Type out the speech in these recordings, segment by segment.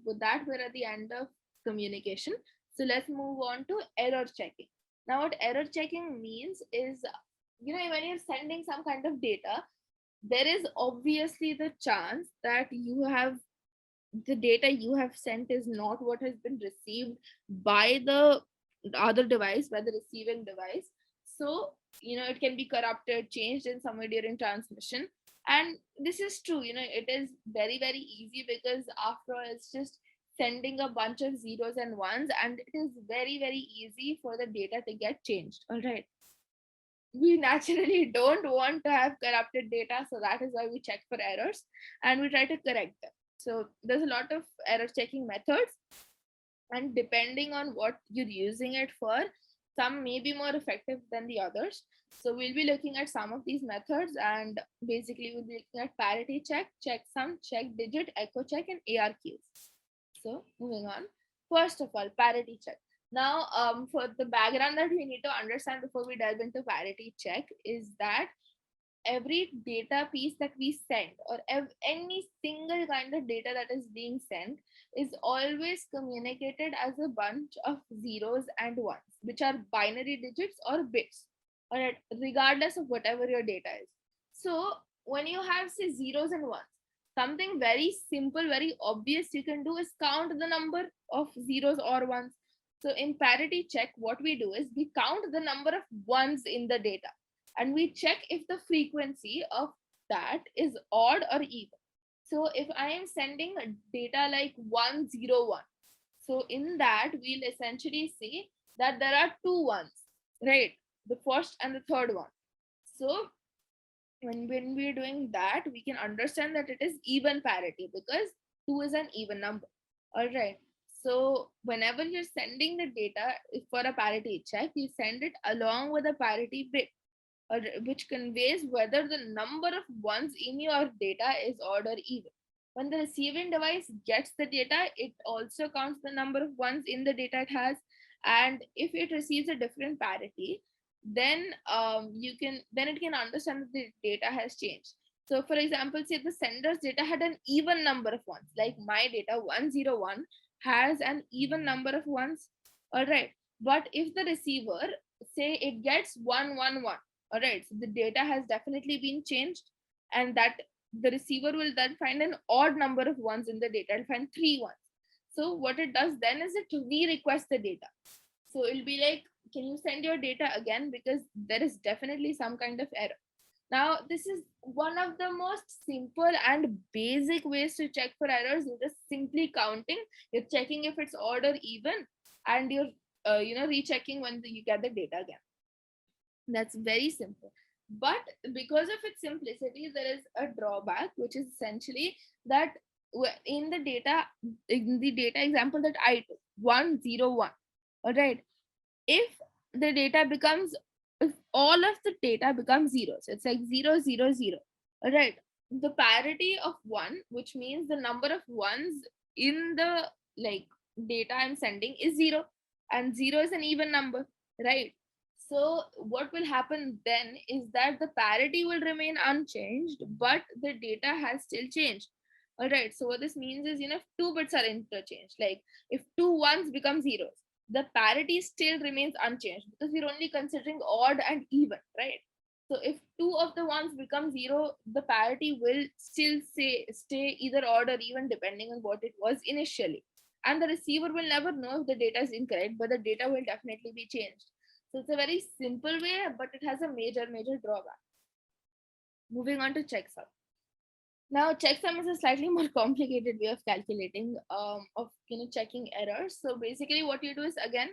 With that, we're at the end of communication. So let's move on to error checking. Now, what error checking means is, when you're sending some kind of data, there is obviously the chance that the data you have sent is not what has been received by the other device, by the receiving device. So, it can be corrupted, changed in some way during transmission. And this is true, it is very, very easy because after all, it's just sending a bunch of zeros and ones, and it is very, very easy for the data to get changed. All right. We naturally don't want to have corrupted data, so that is why we check for errors and we try to correct them. So there's a lot of error checking methods, and depending on what you're using it for, some may be more effective than the others. So we'll be looking at some of these methods, and basically we'll be looking at parity check, checksum, check digit, echo check, and ARQs. So moving on, first of all, parity check. Now, for the background that we need to understand before we delve into parity check is that every data piece that we send, or any single kind of data that is being sent, is always communicated as a bunch of zeros and ones, which are binary digits or bits, all right, regardless of whatever your data is. So when you have, say, zeros and ones, something very simple, very obvious you can do is count the number of zeros or ones. So in parity check, what we do is we count the number of ones in the data, and we check if the frequency of that is odd or even. So if I am sending data like 101, so in that we'll essentially say that there are two ones, right? The first and the third one. So when we're doing that, we can understand that it is even parity because 2 is an even number. All right. So whenever you're sending the data for a parity check, you send it along with a parity bit, or which conveys whether the number of ones in your data is odd or even. When the receiving device gets the data, it also counts the number of ones in the data it has, and if it receives a different parity, then it can understand that the data has changed. So, for example, say the sender's data had an even number of ones, like my data 101 has an even number of ones, all right. But if the receiver, say, it gets 111, all right, so the data has definitely been changed, and that the receiver will then find an odd number of ones in the data. It'll find 3 ones. So what it does then is it re-requests the data. So it'll be like, can you send your data again, because there is definitely some kind of error. Now, this is one of the most simple and basic ways to check for errors. You're just simply counting. You're checking if it's odd or even, and you're rechecking when you get the data again. That's very simple. But because of its simplicity, there is a drawback, which is essentially that in the data example that I took, 101, all right, if the data becomes, if all of the data becomes zeros, it's like 000, all right, the parity of 1, which means the number of ones in the like data I'm sending is 0, and 0 is an even number, right? So what will happen then is that the parity will remain unchanged, but the data has still changed. All right. So what this means is, if two bits are interchanged, like if two ones become zeros, the parity still remains unchanged because we're only considering odd and even, right? So if two of the ones become zero, the parity will still stay either odd or even depending on what it was initially. And the receiver will never know if the data is incorrect, but the data will definitely be changed. So it's a very simple way, but it has a major, major drawback. Moving on to checksum. Now, checksum is a slightly more complicated way of calculating, of checking errors. So basically, what you do is, again,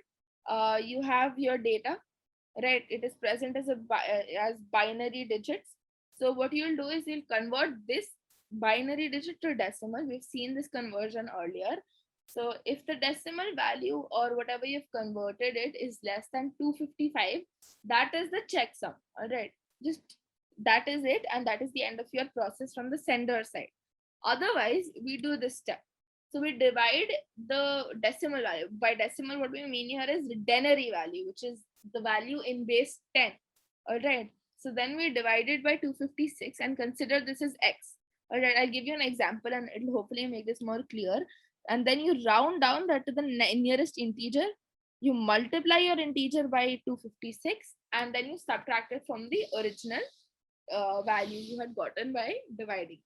you have your data, right? It is present as as binary digits. So what you'll do is you'll convert this binary digit to decimal. We've seen this conversion earlier. So if the decimal value or whatever you've converted it is less than 255, that is the checksum. All right. Just that is it, and that is the end of your process from the sender side. Otherwise, we do this step. So we divide the decimal value. By decimal, what we mean here is denary value, which is the value in base 10. All right. So then we divide it by 256 and consider this as x. All right. I'll give you an example and it'll hopefully make this more clear. and then you round down that to the nearest integer. You multiply your integer by 256, and then you subtract it from the original value you had gotten by dividing.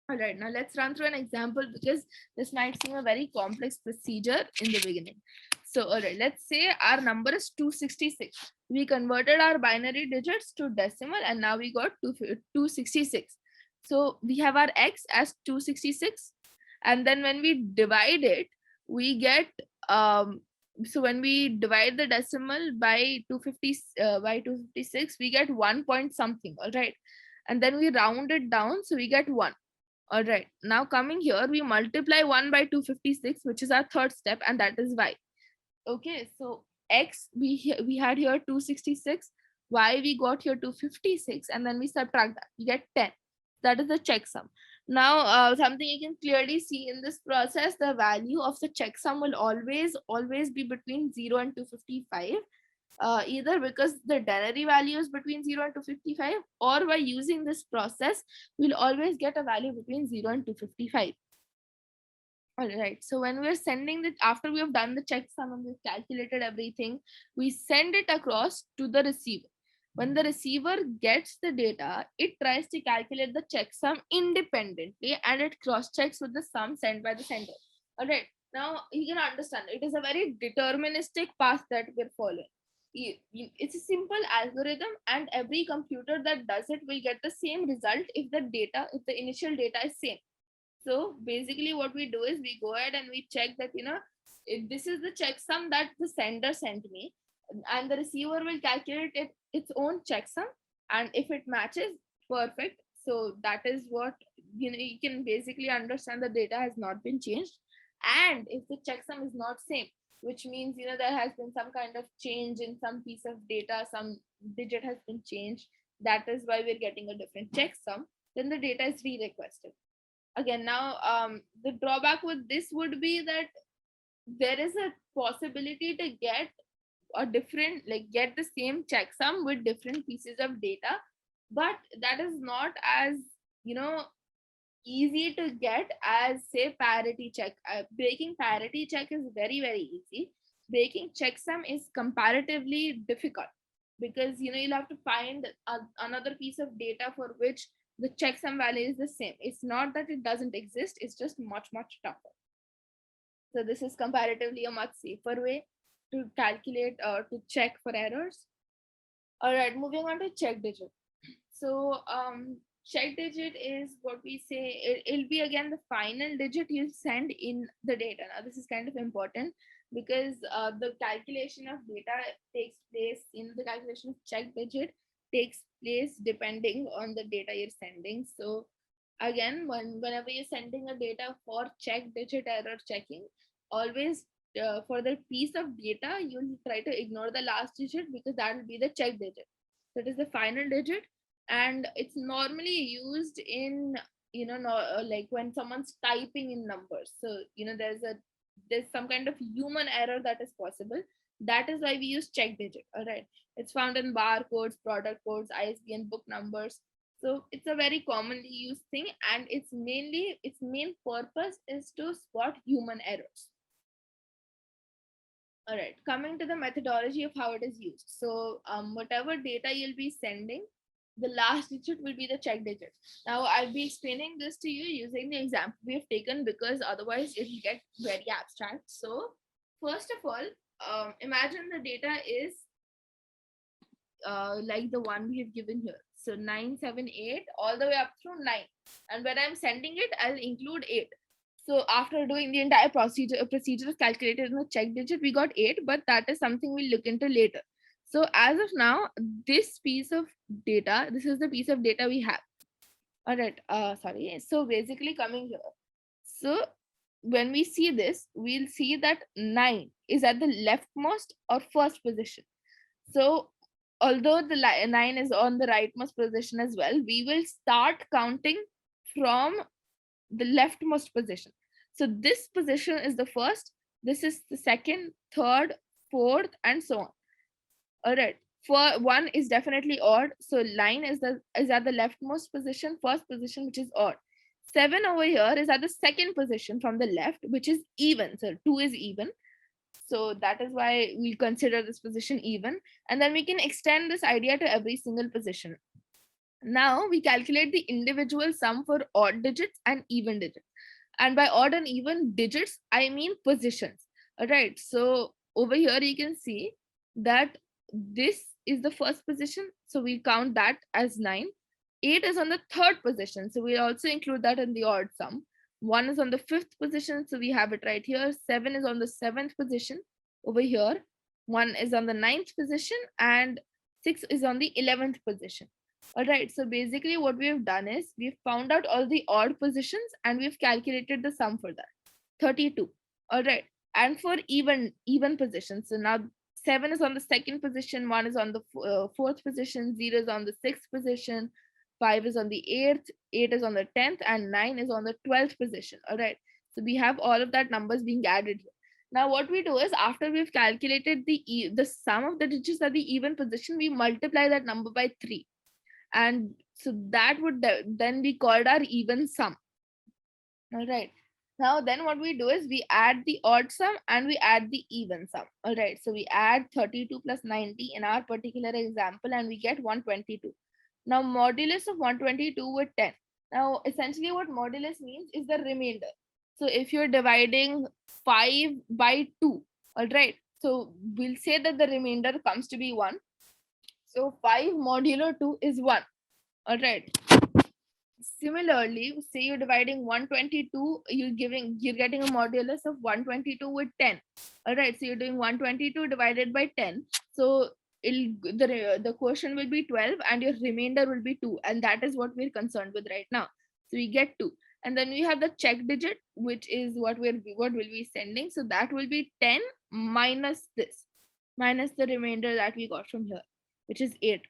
All right, now let's run through an example because this might seem a very complex procedure in the beginning. So, all right, let's say our number is 266. We converted our binary digits to decimal and now we got 266. So we have our x as 266, and then when we divide it, we get so when we divide the decimal by 256, we get 1 point something. All right, and then we round it down, so we get 1. All right, now coming here, we multiply 1 by 256, which is our third step, and that is y. Okay, so x, we had here 266, y we got here 256, and then we subtract that, we get 10. That is the checksum. Now, something you can clearly see in this process, the value of the checksum will always be between 0 and 255. Either because the denary value is between 0 and 255, or by using this process, we'll always get a value between 0 and 255. All right, so when we're sending it, after we have done the checksum and we've calculated everything, we send it across to the receiver. When the receiver gets the data, it tries to calculate the checksum independently and it cross-checks with the sum sent by the sender. All right, now you can understand it is a very deterministic path that we're following. It's a simple algorithm, and every computer that does it will get the same result if the initial data is same. So basically what we do is we go ahead and we check that, if this is the checksum that the sender sent me, and the receiver will calculate its own checksum, and if it matches, perfect. So that is what, you can basically understand the data has not been changed. And if the checksum is not same, which means, there has been some kind of change in some piece of data, some digit has been changed, that is why we're getting a different checksum, then the data is re-requested. Again, now the drawback with this would be that there is a possibility to get get the same checksum with different pieces of data, but that is not as easy to get as, say, parity check. Breaking parity check is very easy. Breaking checksum is comparatively difficult because you'll have to find another piece of data for which the checksum value is the same. It's not that it doesn't exist, it's just much tougher. So this is comparatively a much safer way to calculate or to check for errors. All right, moving on to check digit. So check digit is what we say, it'll be again the final digit you send in the data. Now this is kind of important because the calculation of data takes place in the calculation of check digit takes place depending on the data you're sending. So again, whenever you're sending a data for check digit error checking, always for the piece of data, you'll try to ignore the last digit because that will be the check digit. That is the final digit, and it's normally used in like when someone's typing in numbers. So there's some kind of human error that is possible. That is why we use check digit. All right, it's found in barcodes, product codes, ISBN book numbers. So it's a very commonly used thing, and its main purpose is to spot human errors. All right, coming to the methodology of how it is used. So whatever data you'll be sending, the last digit will be the check digit. Now I'll be explaining this to you using the example we have taken because otherwise it will get very abstract. So first of all, imagine the data is like the one we have given here. So 978 all the way up through 9. And when I'm sending it, I'll include 8. So after doing the entire procedure of calculated in a check digit, we got 8, but that is something we'll look into later. So as of now, this piece of data, this is the piece of data we have. All right, sorry. So basically coming here. So when we see this, we'll see that 9 is at the leftmost or first position. So although the 9 is on the rightmost position as well, we will start counting from the leftmost position. So this position is the first, this is the second, third, fourth, and so on. All right, for 1 is definitely odd, so 9 is at the leftmost position, first position, which is odd. 7 over here is at the second position from the left, which is even. So 2 is even. So that is why we consider this position even. And then we can extend this idea to every single position. Now we calculate the individual sum for odd digits and even digits. And by odd and even digits, I mean positions. All right. So over here, you can see that this is the first position. So we count that as 9. 8 is on the third position. So we'll also include that in the odd sum. 1 is on the fifth position. So we have it right here. 7 is on the seventh position over here. 1 is on the ninth position. And 6 is on the 11th position. All right, so basically what we have done is we've found out all the odd positions and we've calculated the sum for that, 32. All right, and for even positions, so now 7 is on the second position, 1 is on the fourth position, 0 is on the sixth position, 5 is on the eighth, 8 is on the 10th, and 9 is on the 12th position. All right, so we have all of that numbers being added here. Now what we do is after we've calculated the sum of the digits at the even position, we multiply that number by 3. And so that would then be called our even sum. All right, now then what we do is we add the odd sum and we add the even sum. All right, so we add 32 plus 90 in our particular example and we get 122. Now modulus of 122 with 10. Now essentially what modulus means is the remainder. So if you're dividing 5 by 2, all right, so we'll say that the remainder comes to be 1. So 5 modulo 2 is 1. All right. Similarly, say you're dividing 122, you're getting a modulus of 122 with 10. All right. So you're doing 122 divided by 10. So the quotient will be 12 and your remainder will be 2. And that is what we're concerned with right now. So we get 2. And then we have the check digit, which is what we'll be sending. So that will be 10 minus this, minus the remainder that we got from here, which is 8.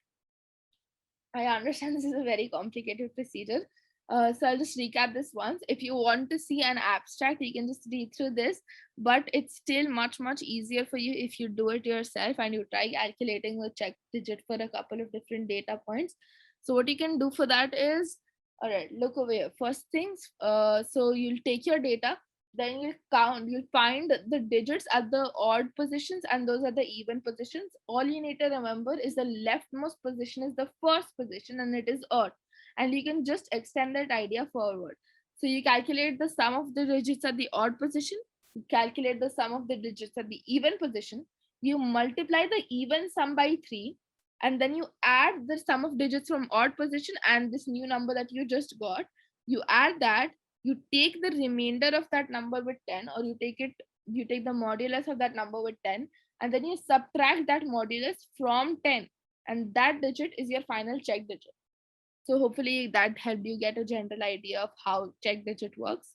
I understand this is a very complicated procedure. So I'll just recap this once. If you want to see an abstract, you can just read through this, but it's still much easier for you if you do it yourself and you try calculating the check digit for a couple of different data points. So what you can do for that is, all right, look over here. First things, so you'll take your data, then you'll find the digits at the odd positions and those are the even positions. All you need to remember is the leftmost position is the first position and it is odd, and you can just extend that idea forward. So you calculate the sum of the digits at the odd position, you calculate the sum of the digits at the even position, you multiply the even sum by 3, and then you add the sum of digits from odd position and this new number that you just got, you add that, you take the remainder of that number with 10, or you take the modulus of that number with 10, and then you subtract that modulus from 10, and that digit is your final check digit. So hopefully that helped you get a general idea of how check digit works.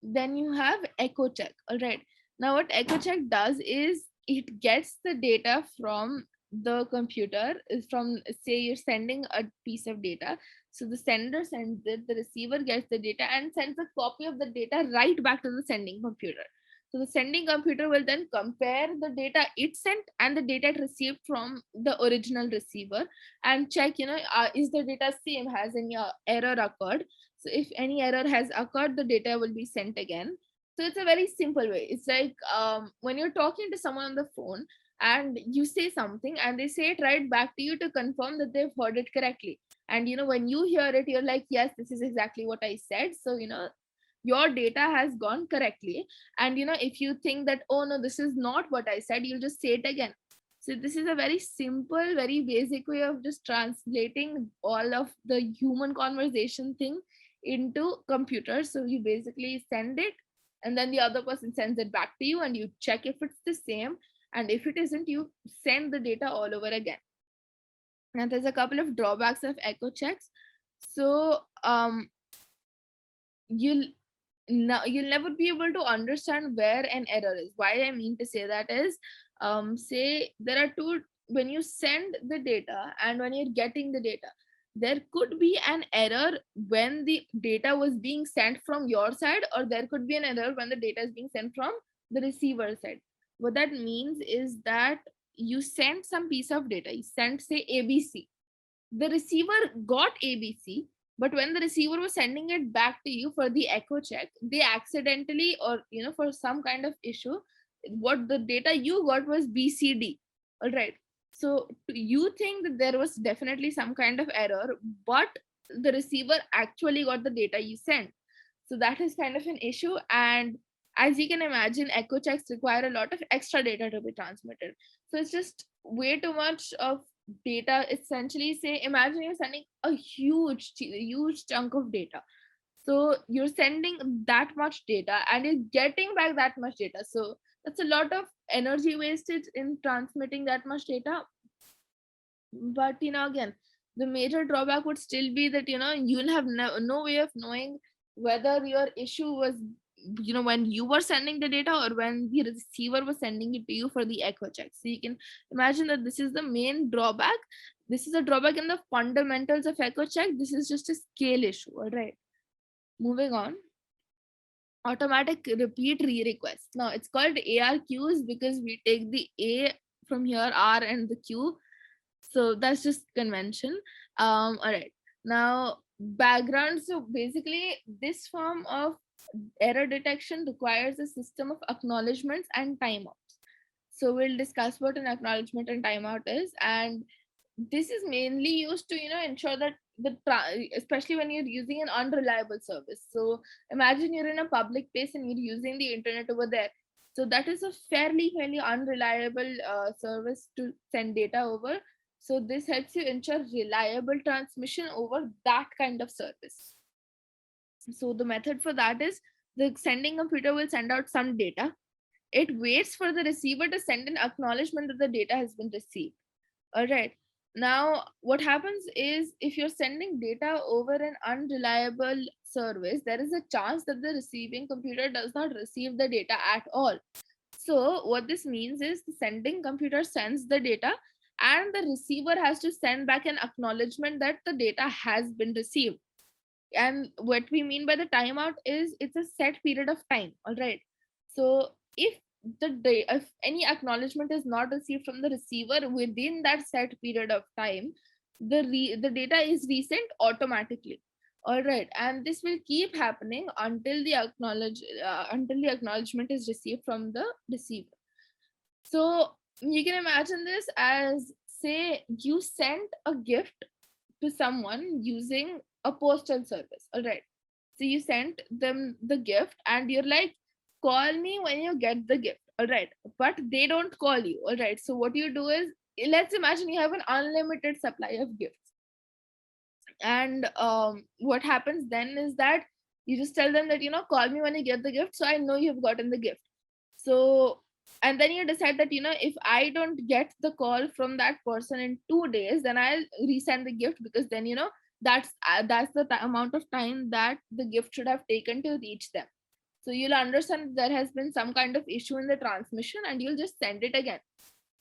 Then you have echo check. All right, now what echo check does is it gets the data from the computer, is from, say you're sending a piece of data, so the sender sends it, the receiver gets the data and sends a copy of the data right back to the sending computer. So the sending computer will then compare the data it sent and the data it received from the original receiver and check, is the data same, has any error occurred. So if any error has occurred, the data will be sent again. So it's a very simple way. It's like when you're talking to someone on the phone and you say something and they say it right back to you to confirm that they've heard it correctly. And when you hear it, you're like, yes, this is exactly what I said. So your data has gone correctly. And if you think that, oh no, this is not what I said, you'll just say it again. So this is a very simple, very basic way of just translating all of the human conversation thing into computers. So you basically send it and then the other person sends it back to you and you check if it's the same, and if it isn't, you send the data all over again. Now there's a couple of drawbacks of echo checks. So you'll never be able to understand where an error is. Why I mean to say that is, say there are two, when you send the data and when you're getting the data, there could be an error when the data was being sent from your side, or there could be an error when the data is being sent from the receiver side. What that means is that you sent some piece of data, you sent say ABC, the receiver got ABC, But when the receiver was sending it back to you for the echo check, they accidentally, or for some kind of issue, what the data you got was BCD. All right. So you think that there was definitely some kind of error, but the receiver actually got the data you sent. So that is kind of an issue. And as you can imagine, echo checks require a lot of extra data to be transmitted. So it's just way too much of data. Essentially, say, imagine you're sending a huge chunk of data. So you're sending that much data and you're getting back that much data. So that's a lot of energy wastage in transmitting that much data. But again, the major drawback would still be that you'll have no way of knowing whether your issue was when you were sending the data or when the receiver was sending it to you for the echo check. So you can imagine that this is the main drawback. This is a drawback in the fundamentals of echo check. This is just a scale issue. All right, moving on. Automatic repeat re-request. Now it's called ARQs because we take the A from here, R, and the Q. So that's just convention. All right, now background. So basically this form of error detection requires a system of acknowledgements and timeouts. So we'll discuss what an acknowledgement and timeout is. And this is mainly used to ensure that especially when you're using an unreliable service. So imagine you're in a public place and you're using the internet over there. So that is a fairly unreliable service to send data over. So this helps you ensure reliable transmission over that kind of service. So the method for that is the sending computer will send out some data. It waits for the receiver to send an acknowledgement that the data has been received. All right. Now, what happens is if you're sending data over an unreliable service, there is a chance that the receiving computer does not receive the data at all. So, what this means is the sending computer sends the data and the receiver has to send back an acknowledgement that the data has been received. And what we mean by the timeout is it's a set period of time. All right. So, if any acknowledgement is not received from the receiver within that set period of time, the data is resent automatically. All right, and this will keep happening until the acknowledgement is received from the receiver. So you can imagine this as, say, you sent a gift to someone using a postal service. All right, so you sent them the gift and you're like, call me when you get the gift. All right, but they don't call you. All right, so what you do is, let's imagine you have an unlimited supply of gifts. And what happens then is that you just tell them that call me when you get the gift, so I know you've gotten the gift. So, and then you decide that if I don't get the call from that person in 2 days, then I'll resend the gift, because then that's the amount of time that the gift should have taken to reach them. So you'll understand there has been some kind of issue in the transmission and you'll just send it again.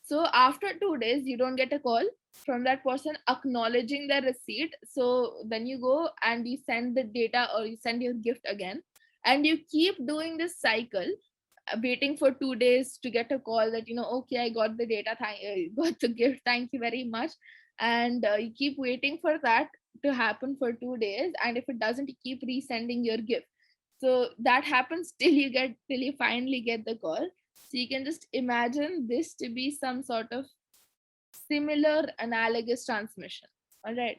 So after 2 days, you don't get a call from that person acknowledging their receipt. So then you go and you send the data or you send your gift again. And you keep doing this cycle, waiting for 2 days to get a call that, okay, I got the data, got the gift, thank you very much. And you keep waiting for that to happen for 2 days. And if it doesn't, you keep resending your gift. So that happens till you finally get the call. So you can just imagine this to be some sort of similar analogous transmission. All right.